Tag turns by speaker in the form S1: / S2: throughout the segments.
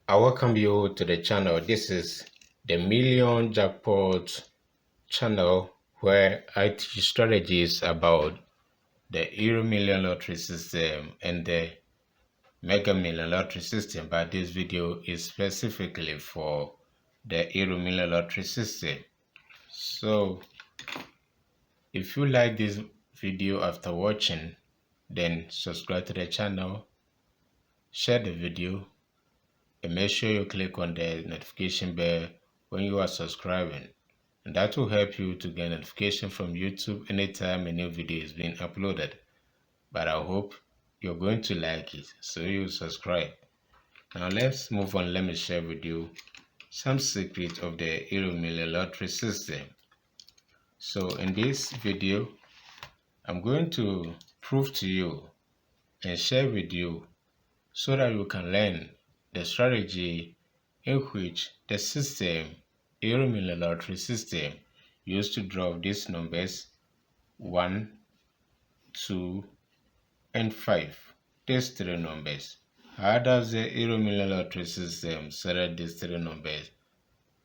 S1: I welcome you to the channel. This is the Million Jackpot channel where I teach strategies about the Euro Million Lottery system and the Mega Million Lottery system. But this video is specifically for the Euro Million Lottery system. So if you like this video after watching, then subscribe to the channel, share the video, and make sure you click on the notification bell when you are subscribing, and that will help you to get notification from YouTube anytime a new video is being uploaded. But I hope you're going to like it, so you subscribe. Now let's move on. Let me share with you some secrets of the Euro Million Lottery system. So in this video, I'm going to prove to you and share with you so that you can learn the strategy in which the system, Euro Million Lottery system, used to draw these numbers 1, 2, and 5. These three numbers. How does the Euro Million Lottery system select these three numbers?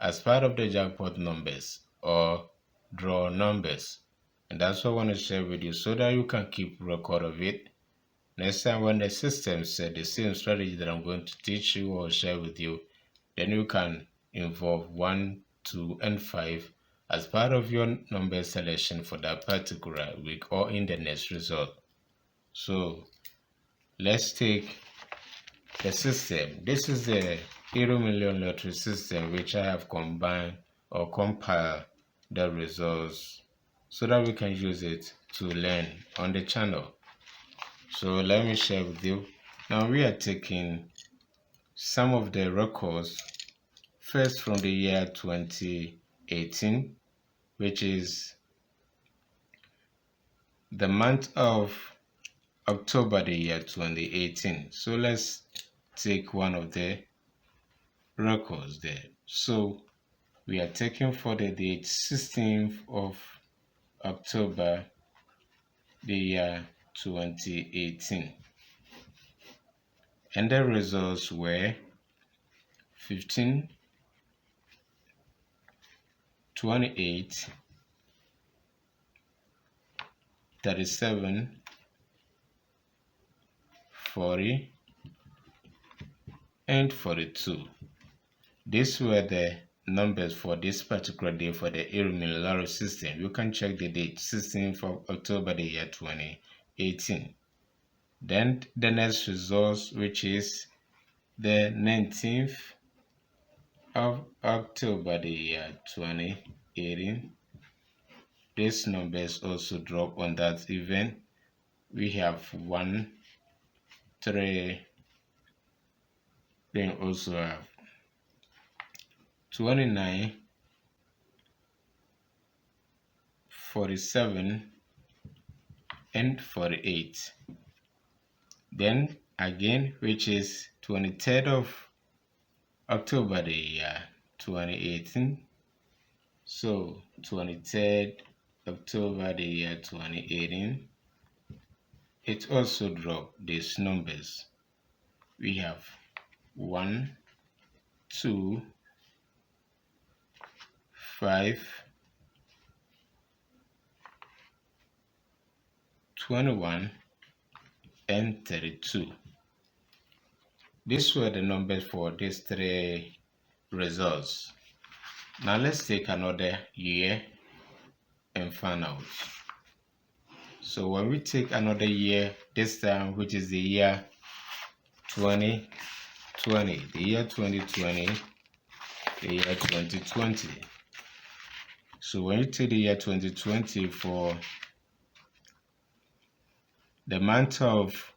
S1: As part of the jackpot numbers or draw numbers. And that's what I want to share with you so that you can keep record of it. Next time when the system said the same strategy that I'm going to teach you or share with you, then you can involve 1, 2, and 5 as part of your number selection for that particular week or in the next result. So let's take the system. This is the Euro Million Lottery system which I have combined or compiled the results so that we can use it to learn on the channel. So let me share with you. Now we are taking some of the records first from the year 2018, which is the month of October the year 2018. So let's take one of the records there. So we are taking for the date 16th of October the year 2018. And the results were 15, 28, 37, 40, and 42. These were the numbers for this particular day for the Euro Million Lottery system. You can check the date 16th of October the year 2018. Then the next results, which is the 19th of October the year 2018. These numbers also drop on that event. We have 1, 3, then also have 29, 47, and 48. Then again, which is 23rd of October the year 2018. So 23rd October the year 2018. It also dropped these numbers. We have 1, 2, 5, 21, and 32. These were the numbers for these three results. Now let's take another year and find out. So when we take another year, this time, which is the year 2020, the year 2020, the year 2020. So when you take the year 2020 for the month of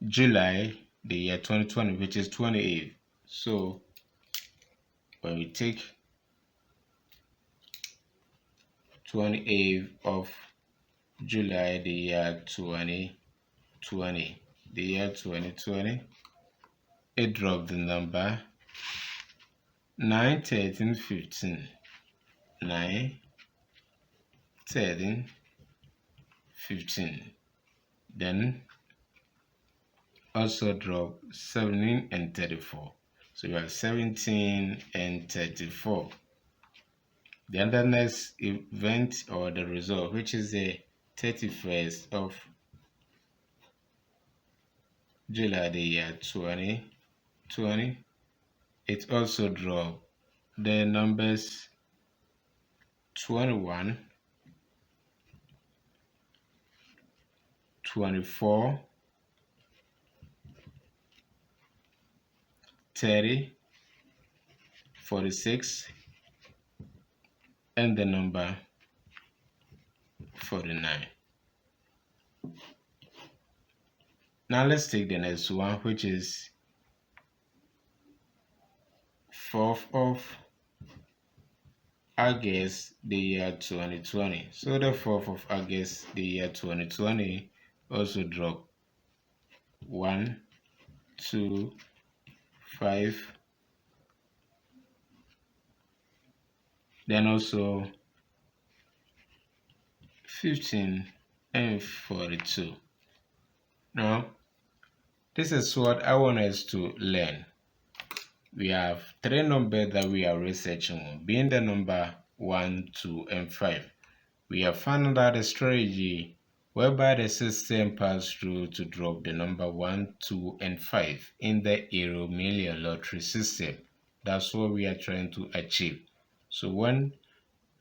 S1: July, the year 2020, which is 28. So when we take 28th of July, the year 2020, the year 2020, it dropped the number 9, 13, 15. 9, 13, 15. Then also drop 17 and 34. So we have 17 and 34. The other next event or the result, which is the 31st of July the year 2020, it also dropped the numbers 21, 24, 30, 46, and the number 49. Now let's take the next one, which is 4th of August the year 2020. So the 4th of August the year 2020 also dropped 1, 2, 5, then also 15 and 42. Now this is what I want us to learn. We have three numbers that we are researching on, being the number 1, 2, and 5. We have found out a strategy whereby the system passed through to drop the number 1, 2, and 5 in the Euro Million Lottery system. That's what we are trying to achieve. So when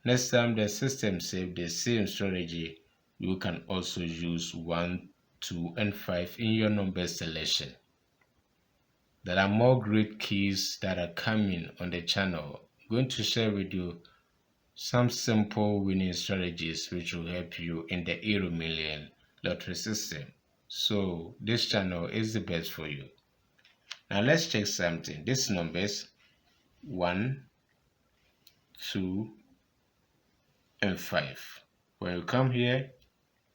S1: next time the system saves the same strategy, you can also use 1, 2, and 5 in your number selection. There are more great keys that are coming on the channel. I'm going to share with you some simple winning strategies which will help you in the Euro Million Lottery system. So this channel is the best for you. Now let's check something. These numbers 1, 2, and 5. When you come here,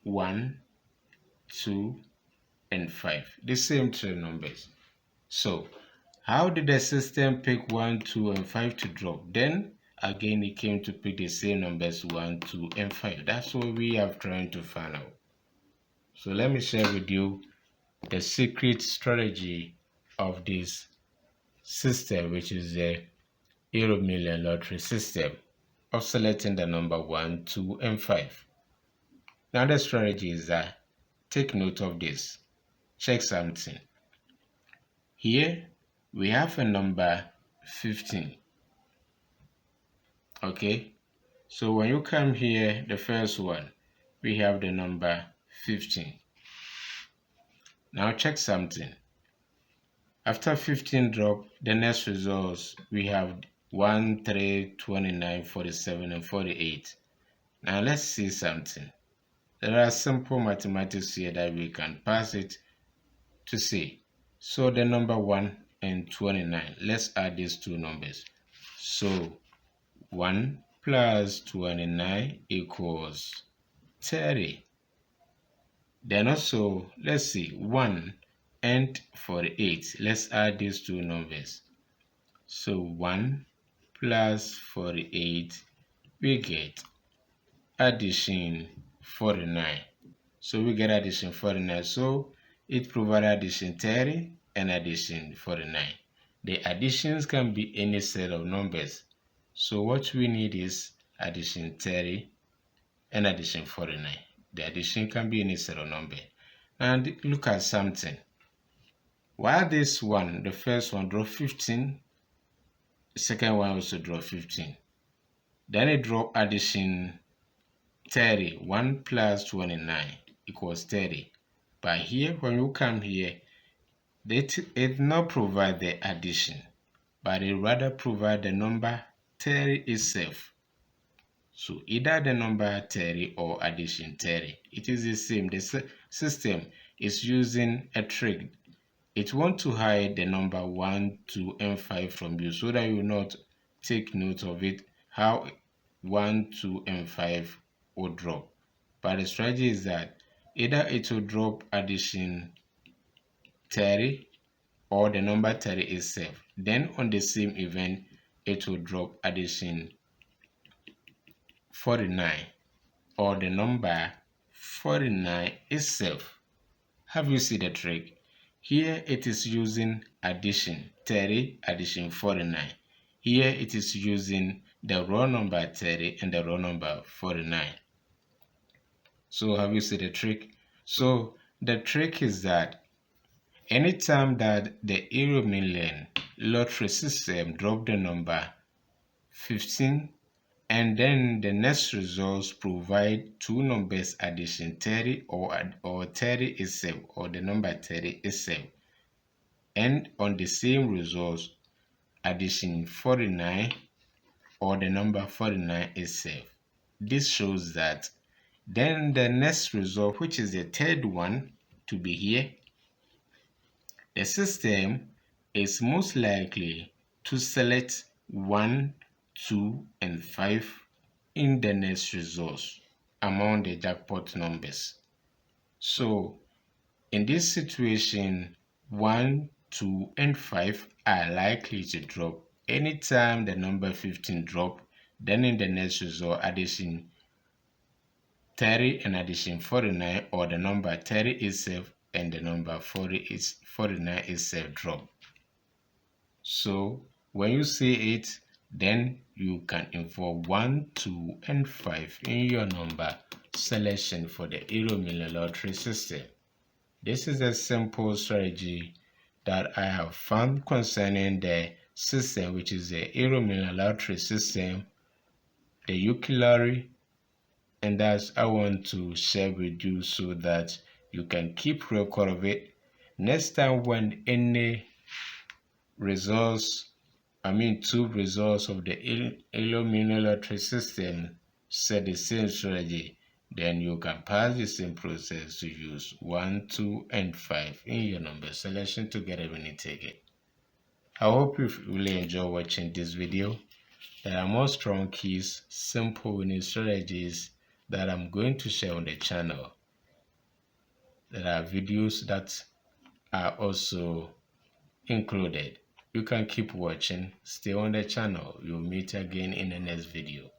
S1: 1, 2, and 5. The same three numbers. So how did the system pick 1, 2, and 5 to drop? Then again it came to pick the same numbers 1, 2, and 5. That's what we are trying to find out. So let me share with you the secret strategy of this system, which is the Euro Million Lottery system of selecting the number 1, 2, and 5. Now the strategy is that take note of this. Check something. Here we have a number 15. Okay, so when you come here, the first one, we have the number 15. Now check something. After 15 drop, the next results, we have 1, 3, 29, 47, and 48. Now let's see something. There are simple mathematics here that we can pass it to see. So the number 1 and 29, let's add these two numbers. So 1 plus 29 equals 30. Then also, let's see, 1 and 48. Let's add these two numbers. So 1 plus 48, we get addition 49. So we get addition 49. So it provides addition 30 and addition 49. The additions can be any set of numbers. So what we need is addition 30 and addition 49. The addition can be any set of number. And look at something. While this one, the first one draw 15, the second one also draw 15. Then it draw addition 30. 1 plus 29 equals 30. But here, when you come here, it not provide the addition, but it rather provide the number 30 itself. So either the number 30 or addition 30. It is the same. The system is using a trick. It wants to hide the number 1, 2, and 5 from you so that you will not take note of it, how 1, 2, and 5 will drop. But the strategy is that either it will drop addition 30 or the number 30 itself. Then on the same event, it will drop addition 49 or the number 49 itself. Have you seen the trick? Here it is using addition 30, addition 49. Here it is using the raw number 30 and the raw number 49. So have you seen the trick? So the trick is that anytime that the Euro Million lottery system drop the number 15 and then the next results provide two numbers addition 30 or 30 itself or the number 30 itself, and on the same results addition 49 or the number 49 itself. This shows that then the next result, which is the third one to be here, the system is most likely to select 1, 2, and 5 in the next results among the jackpot numbers. So in this situation, 1, 2, and 5 are likely to drop. Anytime the number 15 drop, then in the next result, addition 30 and addition 49, or the number 30 itself and the number 49 itself drop. So when you see it, then you can involve 1, 2, and 5 in your number selection for the Euro Million Lottery system. This is a simple strategy that I have found concerning the system, which is the Euro Million Lottery system, the ukulele, and that I want to share with you so that you can keep record of it. Next time when any two results of the Euro Million Lottery system set the same strategy, then you can pass the same process to use 1, 2, and 5 in your number selection to get a winning ticket. I hope you really enjoy watching this video. There are more strong keys, simple winning strategies that I'm going to share on the channel. There are videos that are also included. You can keep watching, stay on the channel. You'll meet again in the next video.